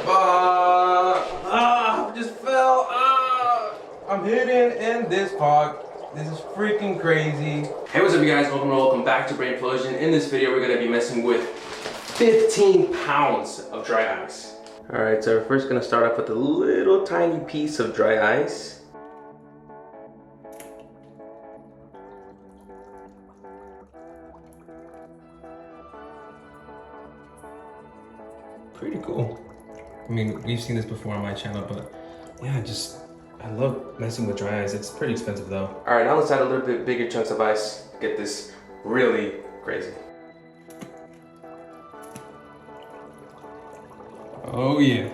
I just fell. I'm hidden in this fog. This is freaking crazy. Hey, what's up, you guys? Welcome back to Brainplosion. In this video, we're gonna be messing with 15 pounds of dry ice. All right, so we're first gonna start off with a little tiny piece of dry ice. Pretty cool. I mean, we've seen this before on my channel, but yeah, I love messing with dry ice. It's pretty expensive though. All right, now let's add a little bit bigger chunks of ice. Get this really crazy. Oh yeah.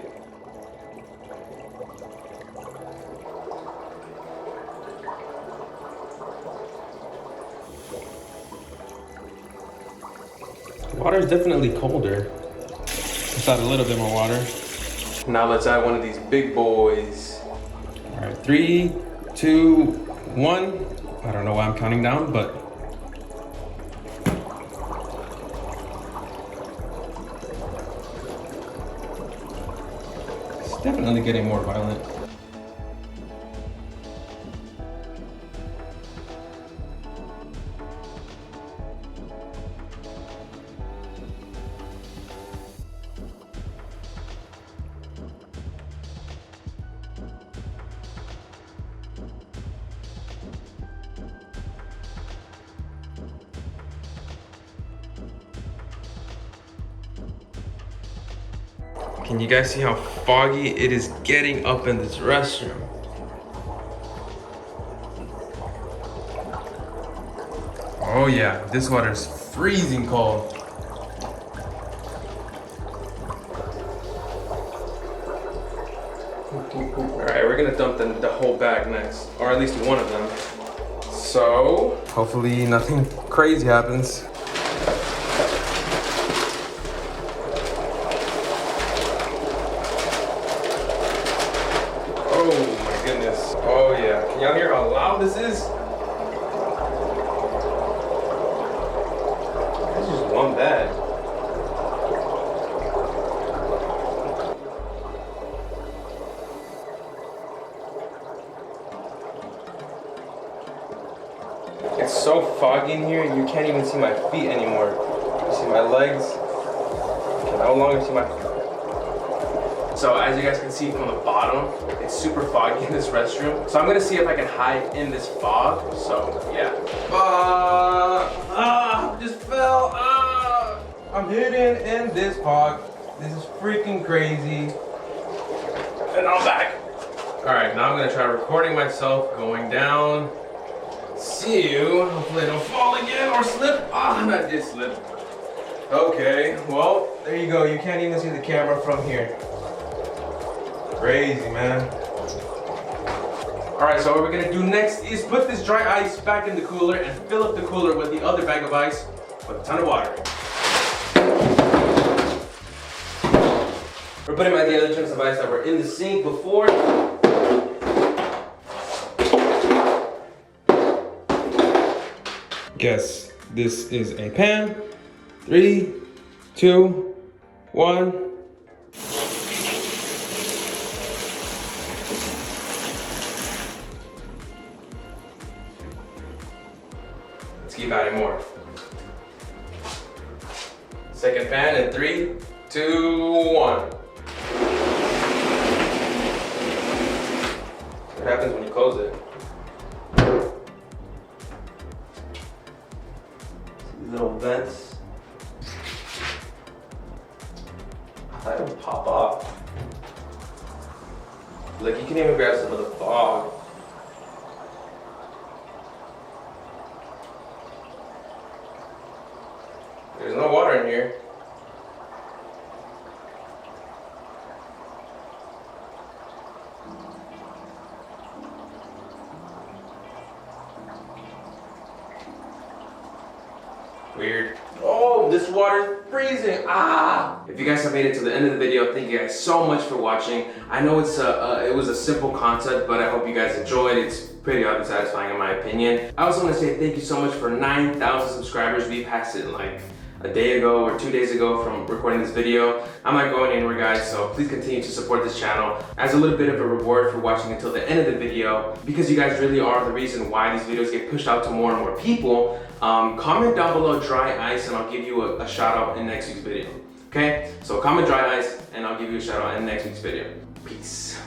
Water is definitely colder. Let's add a little bit more water. Now let's add one of these big boys. All right, 3, 2, 1. I don't know why I'm counting down, but it's definitely getting more violent. Can you guys see how foggy it is getting up in this restroom? Oh yeah, this water is freezing cold. All right, we're gonna dump the whole bag next, or at least one of them. So, hopefully nothing crazy happens. Oh my goodness. Oh yeah. Can y'all hear how loud this is? That's just one bag. It's so foggy in here, you can't even see my feet anymore. You see my legs? You can no longer see my feet. So as you guys can see from the bottom, it's super foggy in this restroom. So I'm gonna see if I can hide in this fog. So yeah. Just fell. I'm hidden in this fog. This is freaking crazy. And I'm back. All right, now I'm gonna try recording myself going down. See you. Hopefully I don't fall again or slip. And I did slip. Okay, well, there you go. You can't even see the camera from here. Crazy, man. All right, so what we're gonna do next is put this dry ice back in the cooler and fill up the cooler with the other bag of ice with a ton of water. We're putting back the other chunks of ice that were in the sink before. Guess this is a pan. 3, 2, 1. Let's keep adding more. Second pan in 3, 2, 1. What happens when you close it? These little vents. I thought it would pop off. Like you can even grab some of the fog. There's no water in here. Weird. Oh, this water is freezing. If you guys have made it to the end of the video, thank you guys so much for watching. I know it was a simple concept, but I hope you guys enjoyed. It's pretty satisfying in my opinion. I also want to say thank you so much for 9,000 subscribers. We passed it in like a day ago or 2 days ago from recording this video. I'm not going anywhere, guys, so please continue to support this channel as a little bit of a reward for watching until the end of the video, because you guys really are the reason why these videos get pushed out to more and more people. Comment down below dry ice and I'll give you a shout out in next week's video. Okay, so comment dry ice and I'll give you a shout out in next week's video. Peace.